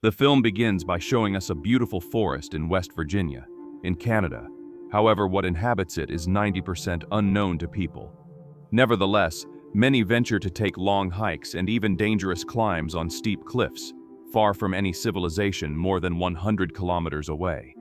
The film begins by showing us a beautiful forest in West Virginia, in Canada. However, what inhabits it is 90% unknown to people. Nevertheless, many venture to take long hikes and even dangerous climbs on steep cliffs, far from any civilization more than 100 kilometers away.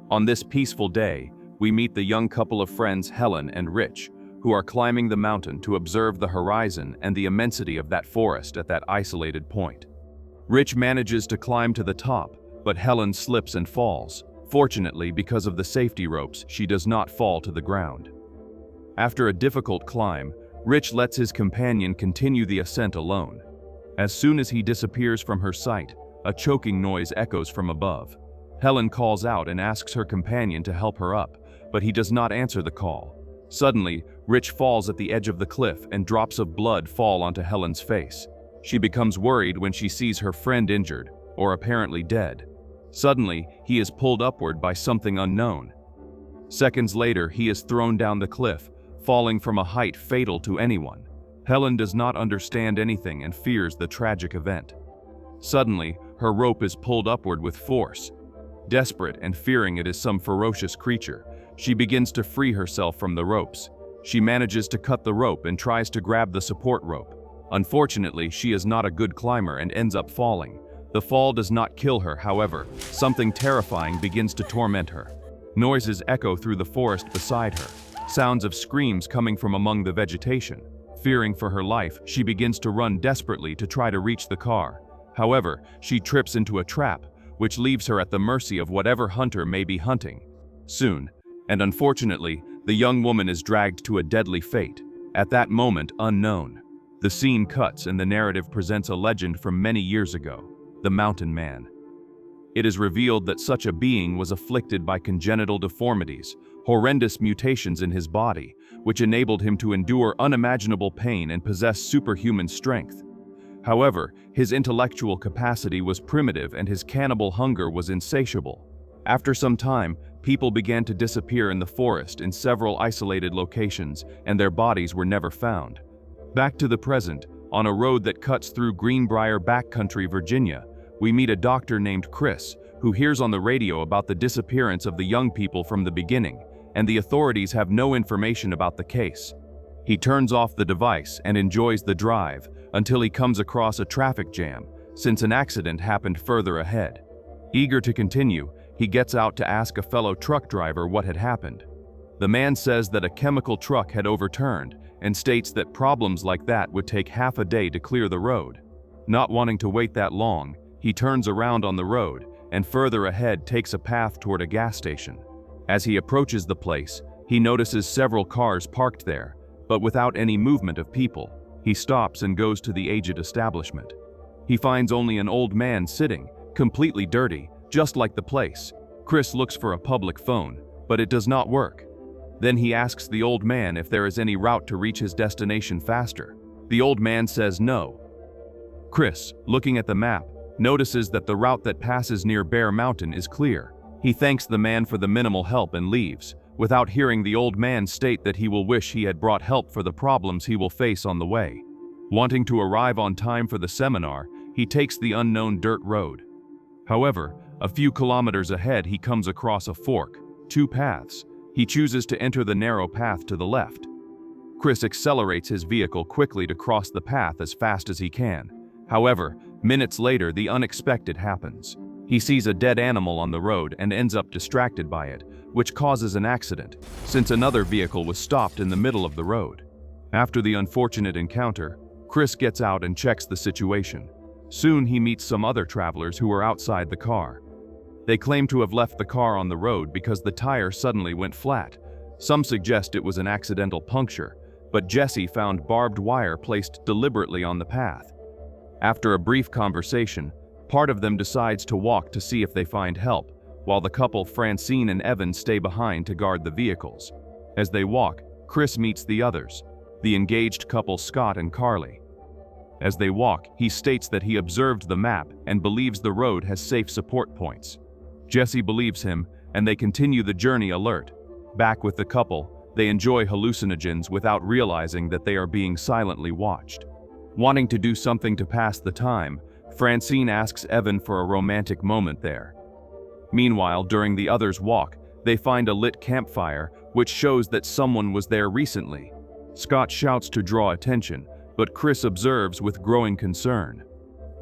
On this peaceful day, we meet the young couple of friends Helen and Rich, who are climbing the mountain to observe the horizon and the immensity of that forest at that isolated point. Rich manages to climb to the top, but Helen slips and falls. Fortunately, because of the safety ropes, she does not fall to the ground. After a difficult climb, Rich lets his companion continue the ascent alone. As soon as he disappears from her sight, a choking noise echoes from above. Helen calls out and asks her companion to help her up, but he does not answer the call. Suddenly, Rich falls at the edge of the cliff and drops of blood fall onto Helen's face. She becomes worried when she sees her friend injured, or apparently dead. Suddenly, he is pulled upward by something unknown. Seconds later, he is thrown down the cliff, falling from a height fatal to anyone. Helen does not understand anything and fears the tragic event. Suddenly, her rope is pulled upward with force. Desperate and fearing it is some ferocious creature, she begins to free herself from the ropes. She manages to cut the rope and tries to grab the support rope. Unfortunately, she is not a good climber and ends up falling. The fall does not kill her, however. Something terrifying begins to torment her. Noises echo through the forest beside her, sounds of screams coming from among the vegetation. Fearing for her life, she begins to run desperately to try to reach the car. However, she trips into a trap, which leaves her at the mercy of whatever hunter may be hunting. Soon, and unfortunately, the young woman is dragged to a deadly fate. At that moment, unknown. The scene cuts and the narrative presents a legend from many years ago, the Mountain Man. It is revealed that such a being was afflicted by congenital deformities, horrendous mutations in his body, which enabled him to endure unimaginable pain and possess superhuman strength. However, his intellectual capacity was primitive and his cannibal hunger was insatiable. After some time, people began to disappear in the forest in several isolated locations, and their bodies were never found. Back to the present, on a road that cuts through Greenbrier backcountry, Virginia, we meet a doctor named Chris, who hears on the radio about the disappearance of the young people from the beginning, and the authorities have no information about the case. He turns off the device and enjoys the drive until he comes across a traffic jam, since an accident happened further ahead. Eager to continue, he gets out to ask a fellow truck driver what had happened. The man says that a chemical truck had overturned and states that problems like that would take half a day to clear the road. Not wanting to wait that long, he turns around on the road and further ahead takes a path toward a gas station. As he approaches the place, he notices several cars parked there, but without any movement of people. He stops and goes to the aged establishment. He finds only an old man sitting, completely dirty, just like the place. Chris looks for a public phone, but it does not work. Then he asks the old man if there is any route to reach his destination faster. The old man says no. Chris, looking at the map, notices that the route that passes near Bear Mountain is clear. He thanks the man for the minimal help and leaves, without hearing the old man state that he will wish he had brought help for the problems he will face on the way. Wanting to arrive on time for the seminar, he takes the unknown dirt road. However, a few kilometers ahead he comes across a fork, two paths. He chooses to enter the narrow path to the left. Chris accelerates his vehicle quickly to cross the path as fast as he can. However, minutes later the unexpected happens. He sees a dead animal on the road and ends up distracted by it, which causes an accident, since another vehicle was stopped in the middle of the road. After the unfortunate encounter, Chris gets out and checks the situation. Soon he meets some other travelers who are outside the car. They claim to have left the car on the road because the tire suddenly went flat. Some suggest it was an accidental puncture, but Jesse found barbed wire placed deliberately on the path. After a brief conversation, part of them decides to walk to see if they find help, while the couple Francine and Evan stay behind to guard the vehicles. As they walk, Chris meets the others, the engaged couple Scott and Carly. As they walk, he states that he observed the map and believes the road has safe support points. Jesse believes him, and they continue the journey alert. Back with the couple, they enjoy hallucinogens without realizing that they are being silently watched. Wanting to do something to pass the time, Francine asks Evan for a romantic moment there. Meanwhile, during the others' walk, they find a lit campfire, which shows that someone was there recently. Scott shouts to draw attention, but Chris observes with growing concern.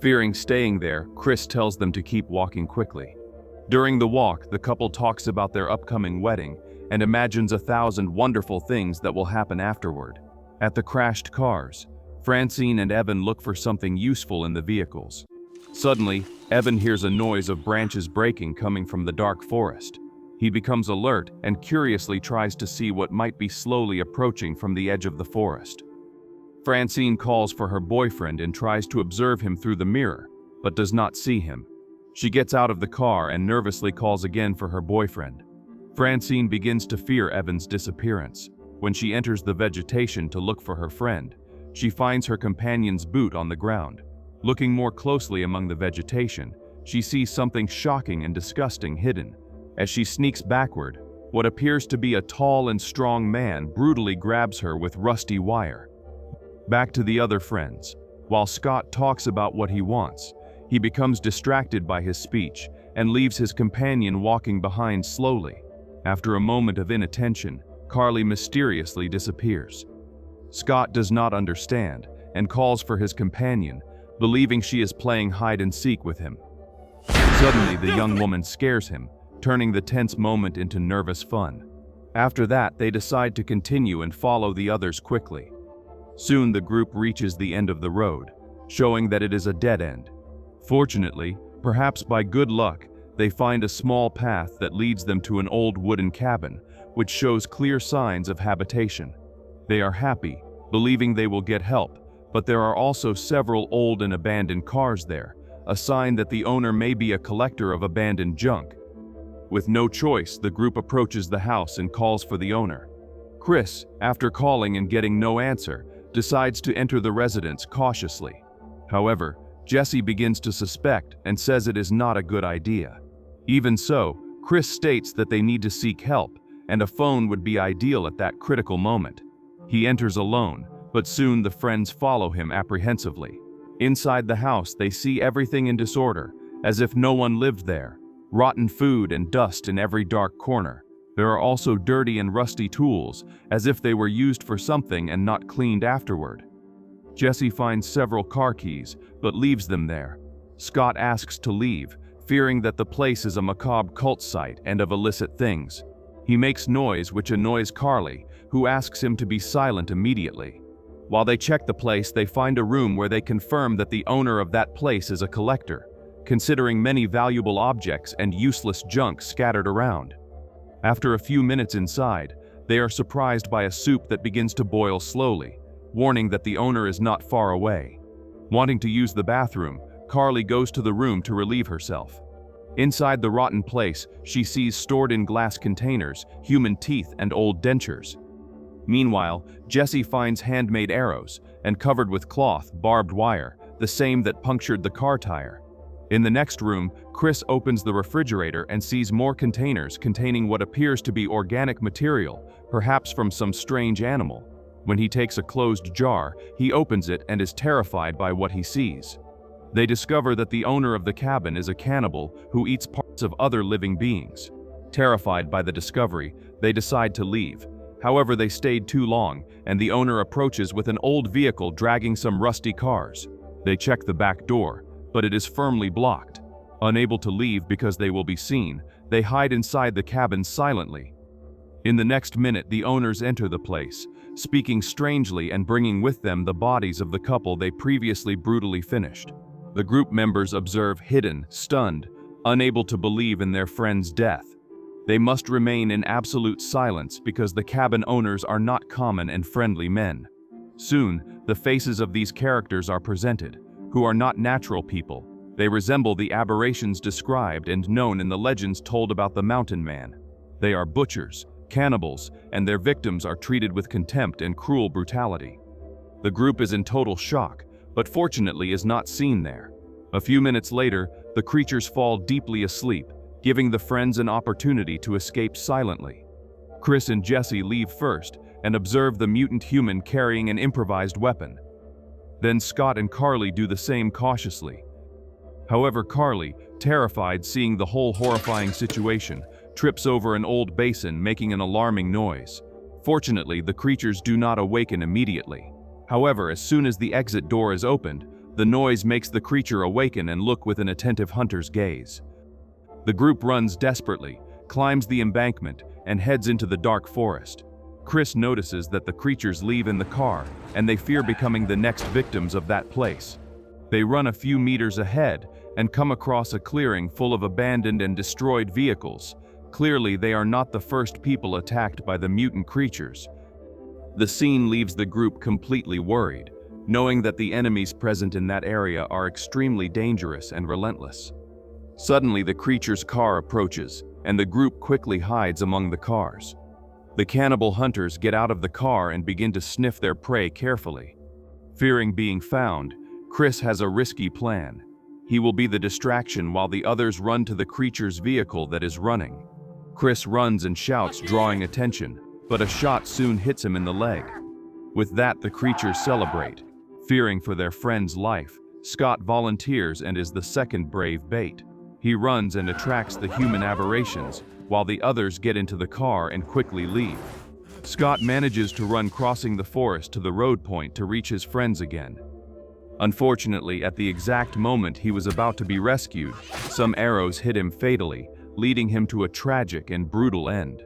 Fearing staying there, Chris tells them to keep walking quickly. During the walk, the couple talks about their upcoming wedding and imagines 1,000 wonderful things that will happen afterward. At the crashed cars, Francine and Evan look for something useful in the vehicles. Suddenly, Evan hears a noise of branches breaking coming from the dark forest. He becomes alert and curiously tries to see what might be slowly approaching from the edge of the forest. Francine calls for her boyfriend and tries to observe him through the mirror, but does not see him. She gets out of the car and nervously calls again for her boyfriend. Francine begins to fear Evan's disappearance. When she enters the vegetation to look for her friend, she finds her companion's boot on the ground. Looking more closely among the vegetation, she sees something shocking and disgusting hidden. As she sneaks backward, what appears to be a tall and strong man brutally grabs her with rusty wire. Back to the other friends. While Scott talks about what he wants, he becomes distracted by his speech and leaves his companion walking behind slowly. After a moment of inattention, Carly mysteriously disappears. Scott does not understand and calls for his companion, believing she is playing hide-and-seek with him. Suddenly, the young woman scares him, turning the tense moment into nervous fun. After that, they decide to continue and follow the others quickly. Soon the group reaches the end of the road, showing that it is a dead end. Fortunately, perhaps by good luck, they find a small path that leads them to an old wooden cabin, which shows clear signs of habitation. They are happy, believing they will get help, but there are also several old and abandoned cars there, a sign that the owner may be a collector of abandoned junk. With no choice, the group approaches the house and calls for the owner. Chris, after calling and getting no answer, decides to enter the residence cautiously. However, Jesse begins to suspect and says it is not a good idea. Even so, Chris states that they need to seek help, and a phone would be ideal at that critical moment. He enters alone, but soon the friends follow him apprehensively. Inside the house, they see everything in disorder, as if no one lived there. Rotten food and dust in every dark corner. There are also dirty and rusty tools, as if they were used for something and not cleaned afterward. Jesse finds several car keys, but leaves them there. Scott asks to leave, fearing that the place is a macabre cult site and of illicit things. He makes noise which annoys Carly, who asks him to be silent immediately. While they check the place, they find a room where they confirm that the owner of that place is a collector, considering many valuable objects and useless junk scattered around. After a few minutes inside, they are surprised by a soup that begins to boil slowly, warning that the owner is not far away. Wanting to use the bathroom, Carly goes to the room to relieve herself. Inside the rotten place, she sees stored in glass containers human teeth and old dentures. Meanwhile, Jesse finds handmade arrows and covered with cloth, barbed wire, the same that punctured the car tire. In the next room, Chris opens the refrigerator and sees more containers containing what appears to be organic material, perhaps from some strange animal. When he takes a closed jar, he opens it and is terrified by what he sees. They discover that the owner of the cabin is a cannibal who eats parts of other living beings. Terrified by the discovery, they decide to leave. However, they stayed too long, and the owner approaches with an old vehicle dragging some rusty cars. They check the back door, but it is firmly blocked. Unable to leave because they will be seen, they hide inside the cabin silently. In the next minute, the owners enter the place, speaking strangely and bringing with them the bodies of the couple they previously brutally finished. The group members observe hidden, stunned, unable to believe in their friend's death. They must remain in absolute silence because the cabin owners are not common and friendly men. Soon, the faces of these characters are presented, who are not natural people. They resemble the aberrations described and known in the legends told about the mountain man. They are butchers, cannibals, and their victims are treated with contempt and cruel brutality. The group is in total shock, but fortunately is not seen there. A few minutes later, the creatures fall deeply asleep, giving the friends an opportunity to escape silently. Chris and Jesse leave first and observe the mutant human carrying an improvised weapon. Then Scott and Carly do the same cautiously. However, Carly, terrified seeing the whole horrifying situation, trips over an old basin, making an alarming noise. Fortunately, the creatures do not awaken immediately. However, as soon as the exit door is opened, the noise makes the creature awaken and look with an attentive hunter's gaze. The group runs desperately, climbs the embankment, and heads into the dark forest. Chris notices that the creatures leave in the car, and they fear becoming the next victims of that place. They run a few meters ahead and come across a clearing full of abandoned and destroyed vehicles. Clearly, they are not the first people attacked by the mutant creatures. The scene leaves the group completely worried, knowing that the enemies present in that area are extremely dangerous and relentless. Suddenly, the creature's car approaches, and the group quickly hides among the cars. The cannibal hunters get out of the car and begin to sniff their prey carefully. Fearing being found, Chris has a risky plan. He will be the distraction while the others run to the creature's vehicle that is running. Chris runs and shouts, drawing attention, but a shot soon hits him in the leg. With that, the creatures celebrate. Fearing for their friend's life, Scott volunteers and is the second brave bait. He runs and attracts the human aberrations, while the others get into the car and quickly leave. Scott manages to run crossing the forest to the road point to reach his friends again. Unfortunately, at the exact moment he was about to be rescued, some arrows hit him fatally, leading him to a tragic and brutal end.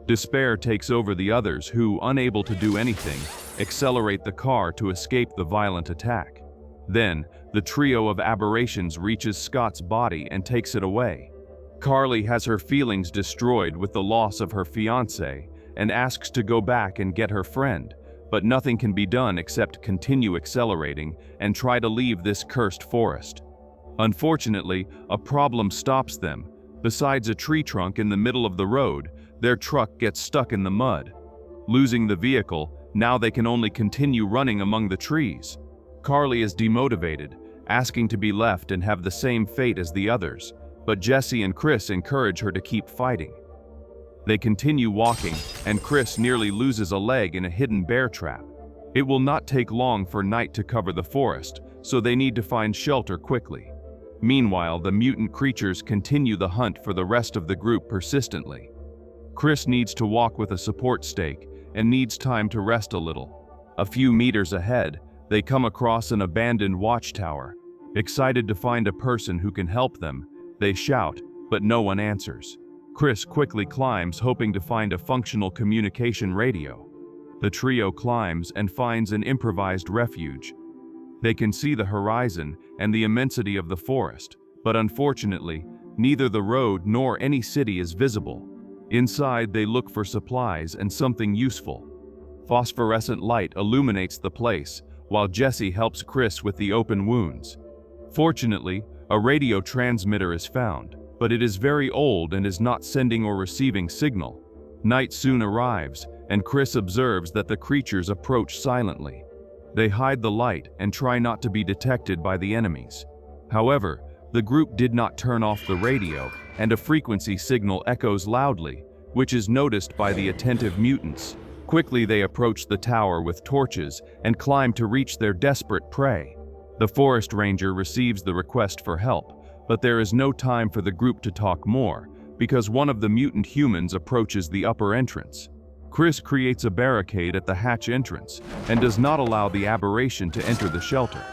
Despair takes over the others who, unable to do anything, accelerate the car to escape the violent attack. Then, the trio of aberrations reaches Scott's body and takes it away. Carly has her feelings destroyed with the loss of her fiancé and asks to go back and get her friend, but nothing can be done except continue accelerating and try to leave this cursed forest. Unfortunately, a problem stops them. Besides a tree trunk in the middle of the road, their truck gets stuck in the mud. Losing the vehicle, now they can only continue running among the trees. Carly is demotivated, asking to be left and have the same fate as the others, but Jesse and Chris encourage her to keep fighting. They continue walking, and Chris nearly loses a leg in a hidden bear trap. It will not take long for night to cover the forest, so they need to find shelter quickly. Meanwhile, the mutant creatures continue the hunt for the rest of the group persistently. Chris needs to walk with a support stake and needs time to rest a little. A few meters ahead, they come across an abandoned watchtower. Excited to find a person who can help them, they shout, but no one answers. Chris quickly climbs, hoping to find a functional communication radio. The trio climbs and finds an improvised refuge. They can see the horizon and the immensity of the forest, but unfortunately, neither the road nor any city is visible. Inside, they look for supplies and something useful. Phosphorescent light illuminates the place, while Jesse helps Chris with the open wounds. Fortunately, a radio transmitter is found, but it is very old and is not sending or receiving signal. Night soon arrives, and Chris observes that the creatures approach silently. They hide the light and try not to be detected by the enemies. However, the group did not turn off the radio, and a frequency signal echoes loudly, which is noticed by the attentive mutants. Quickly they approach the tower with torches and climb to reach their desperate prey. The forest ranger receives the request for help, but there is no time for the group to talk more, because one of the mutant humans approaches the upper entrance. Chris creates a barricade at the hatch entrance and does not allow the aberration to enter the shelter.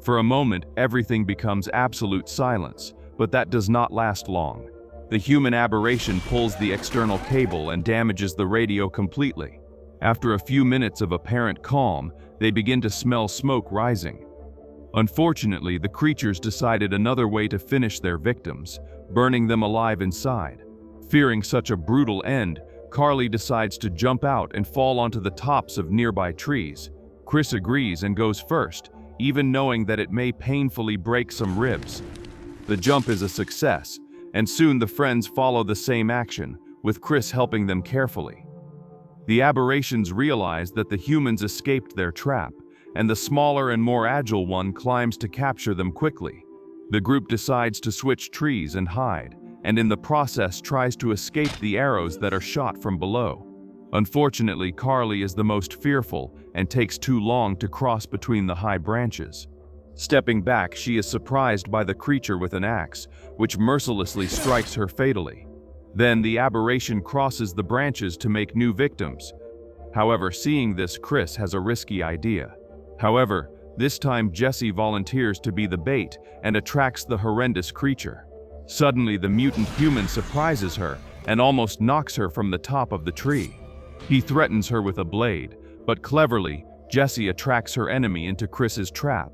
For a moment, everything becomes absolute silence, but that does not last long. The human aberration pulls the external cable and damages the radio completely. After a few minutes of apparent calm, they begin to smell smoke rising. Unfortunately, the creatures decided another way to finish their victims, burning them alive inside. Fearing such a brutal end, Carly decides to jump out and fall onto the tops of nearby trees. Chris agrees and goes first, even knowing that it may painfully break some ribs. The jump is a success, and soon the friends follow the same action, with Chris helping them carefully. The aberrations realize that the humans escaped their trap, and the smaller and more agile one climbs to capture them quickly. The group decides to switch trees and hide, and in the process tries to escape the arrows that are shot from below. Unfortunately, Carly is the most fearful and takes too long to cross between the high branches. Stepping back, she is surprised by the creature with an axe, which mercilessly strikes her fatally. Then the aberration crosses the branches to make new victims. However, seeing this, Chris has a risky idea. However, this time Jessie volunteers to be the bait and attracts the horrendous creature. Suddenly, the mutant human surprises her and almost knocks her from the top of the tree. He threatens her with a blade, but cleverly, Jessie attracts her enemy into Chris's trap.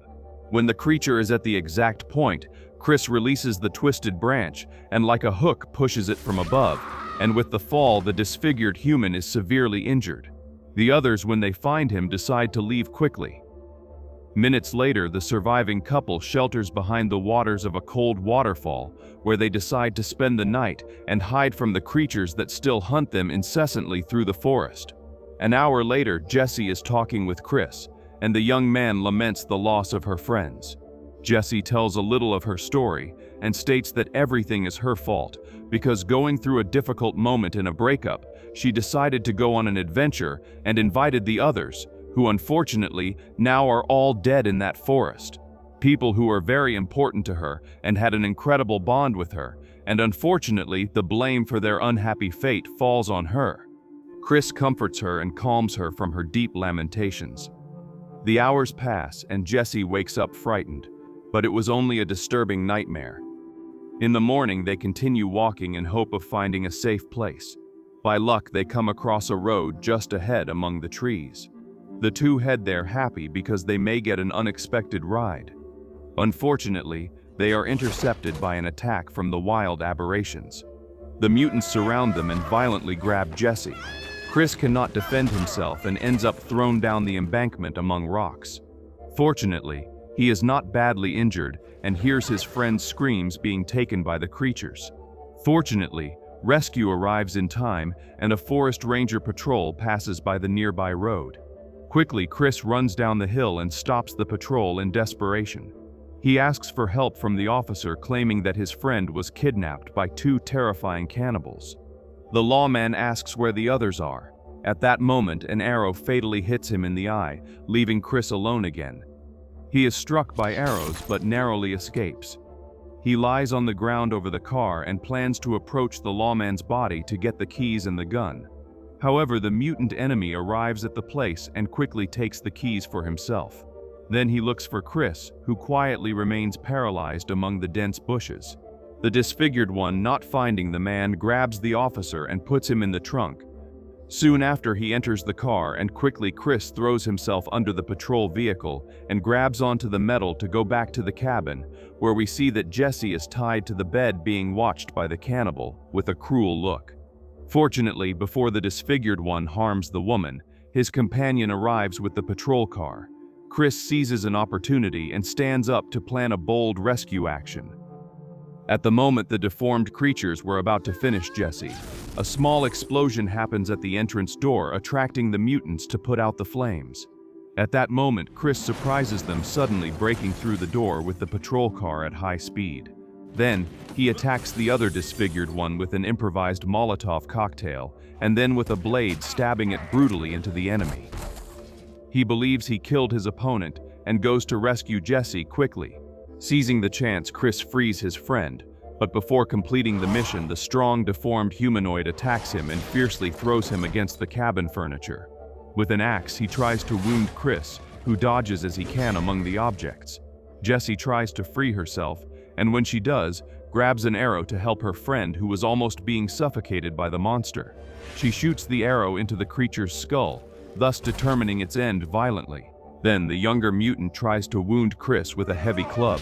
When the creature is at the exact point, Chris releases the twisted branch and like a hook pushes it from above, and with the fall, the disfigured human is severely injured. The others, when they find him, decide to leave quickly. Minutes later, the surviving couple shelters behind the waters of a cold waterfall, where they decide to spend the night and hide from the creatures that still hunt them incessantly through the forest. An hour later, Jessie is talking with Chris, and the young man laments the loss of her friends. Jessie tells a little of her story and states that everything is her fault because going through a difficult moment in a breakup, she decided to go on an adventure and invited the others, who unfortunately now are all dead in that forest. People who are very important to her and had an incredible bond with her, and unfortunately the blame for their unhappy fate falls on her. Chris comforts her and calms her from her deep lamentations. The hours pass and Jessie wakes up frightened, but it was only a disturbing nightmare. In the morning, they continue walking in hope of finding a safe place. By luck, they come across a road just ahead among the trees. The two head there happy because they may get an unexpected ride. Unfortunately, they are intercepted by an attack from the wild aberrations. The mutants surround them and violently grab Jessie. Chris cannot defend himself and ends up thrown down the embankment among rocks. Fortunately, he is not badly injured and hears his friend's screams being taken by the creatures. Fortunately, rescue arrives in time and a forest ranger patrol passes by the nearby road. Quickly, Chris runs down the hill and stops the patrol in desperation. He asks for help from the officer, claiming that his friend was kidnapped by two terrifying cannibals. The lawman asks where the others are. At that moment, an arrow fatally hits him in the eye, leaving Chris alone again. He is struck by arrows but narrowly escapes. He lies on the ground over the car and plans to approach the lawman's body to get the keys and the gun. However, the mutant enemy arrives at the place and quickly takes the keys for himself. Then he looks for Chris, who quietly remains paralyzed among the dense bushes. The disfigured one, not finding the man, grabs the officer and puts him in the trunk. Soon after, he enters the car and quickly Chris throws himself under the patrol vehicle and grabs onto the metal to go back to the cabin, where we see that Jessie is tied to the bed being watched by the cannibal with a cruel look. Fortunately, before the disfigured one harms the woman, his companion arrives with the patrol car. Chris seizes an opportunity and stands up to plan a bold rescue action. At the moment the deformed creatures were about to finish Jessie, a small explosion happens at the entrance door, attracting the mutants to put out the flames. At that moment, Chris surprises them, suddenly breaking through the door with the patrol car at high speed. Then, he attacks the other disfigured one with an improvised Molotov cocktail, and then with a blade stabbing it brutally into the enemy. He believes he killed his opponent and goes to rescue Jessie quickly. Seizing the chance, Chris frees his friend, but before completing the mission, the strong, deformed humanoid attacks him and fiercely throws him against the cabin furniture. With an axe, he tries to wound Chris, who dodges as he can among the objects. Jessie tries to free herself, and when she does, grabs an arrow to help her friend, who was almost being suffocated by the monster. She shoots the arrow into the creature's skull, thus determining its end violently. Then the younger mutant tries to wound Chris with a heavy club.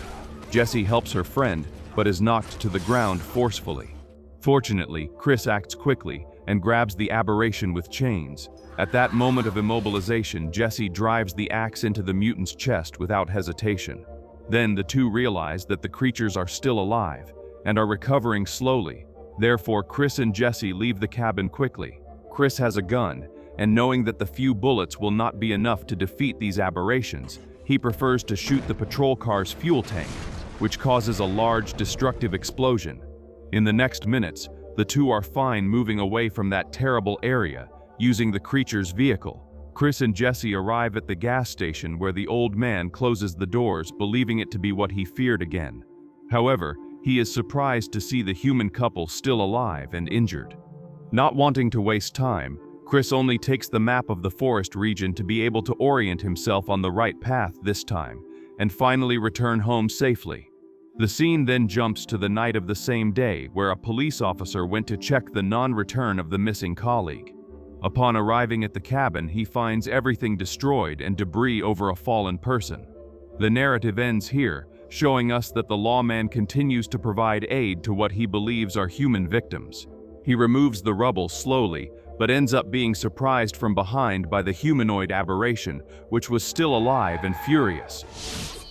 Jessie helps her friend, but is knocked to the ground forcefully. Fortunately, Chris acts quickly and grabs the aberration with chains. At that moment of immobilization, Jessie drives the axe into the mutant's chest without hesitation. Then the two realize that the creatures are still alive and are recovering slowly. Therefore, Chris and Jessie leave the cabin quickly. Chris has a gun, and knowing that the few bullets will not be enough to defeat these aberrations, he prefers to shoot the patrol car's fuel tank, which causes a large, destructive explosion. In the next minutes, the two are fine moving away from that terrible area, using the creature's vehicle. Chris and Jesse arrive at the gas station where the old man closes the doors, believing it to be what he feared again. However, he is surprised to see the human couple still alive and injured. Not wanting to waste time, Chris only takes the map of the forest region to be able to orient himself on the right path this time, and finally return home safely. The scene then jumps to the night of the same day, where a police officer went to check the non-return of the missing colleague. Upon arriving at the cabin, he finds everything destroyed and debris over a fallen person. The narrative ends here, showing us that the lawman continues to provide aid to what he believes are human victims. He removes the rubble slowly, but ends up being surprised from behind by the humanoid aberration, which was still alive and furious.